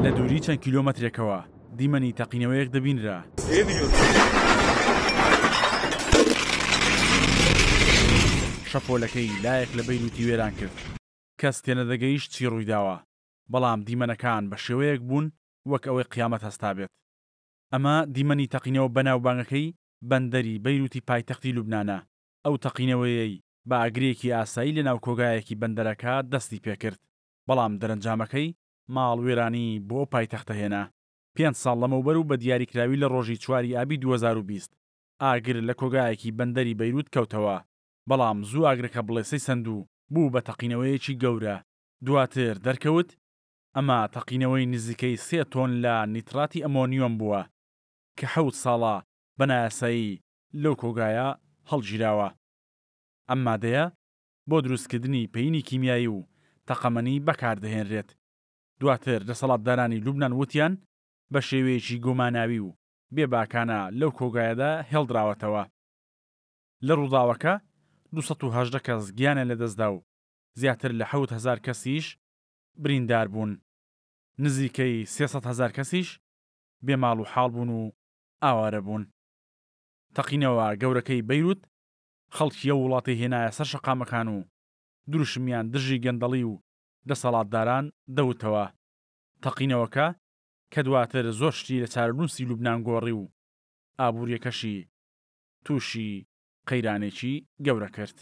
لە دووری چەند کیلۆمەترێکەوە دیمەنی تەقینەوەیەک دەبینرا. شەپۆلەکەی لایەک لە بەیروتی وێران کرد. کەس تێنەدەگەیشت چی ڕوویداوە، بەڵام دیمەنەکان بە شێوەیەک بوون وەک ئەوەی قیامەت هەستا بێت. ئەمە دیمەنی تەقینەوە بەناوبانگەکەی بەندەری بەیروتی پایتەختی لوبنانە. ئەو تەقینەوەیەی بە ئاگرێکی ئاسایی لە ناو کۆگایەکی بەندەرەکە دەستی پێکرد، بەڵام دەرەنجامەکەی ماڵ وێرانی بۆ پایتەختە هێنا. 5 ساڵ لەمەوبەر و بە دیاریکراوی لە ڕۆژی 4 ئابی 2020 ئاگر لە کۆگایەکی بەندەری بەیروت کەوتەوە، بەڵام زوو ئاگرەکە بڵێسەی سندوو بوو بە تەقینەوەیەکی گەورە. دواتر دەرکەوت ئەمە تەقینەوەی نزیکەی 3 تۆن لە نیتراتی ئەمۆنیۆم بووە کە 7 ساڵە بەنایاسایی لەو کۆگایە هەڵگیراوە. ئەم مادەیە بۆ دروستکردنی پەیینی کیمیایی و تەقەمەنی بەکاردەهێنرێت. دواتر دەسەڵاتدارانی لوبنان وتیان بە شێوەیەکی گۆماناوی و بێباکانە لەو کۆگایەدا هێڵدراوەتەوە. لە ڕووداوەکە 218 کەس گیانە لەدەستدا و زیاتر لە 7,000 کەسیش بریندار بوون. نزیکەی 300,000 کەسیش بێماڵ و حاڵ بوون و ئاوارە بوون. تەقینەوە گەورەکەی بەیروت خەڵکی ئەو وڵاتی هێنایە سەر شەقامەکان و دروشمیان دژی گەندەڵی و دەسەڵاتداران دەوتەوە. تەقینەوەکە کە دواتر زۆر شتی لە چارەنووسی لوبنان گۆڕی و ئابوووریەکەشی تووشی قەیرانێکی گەورە کرد.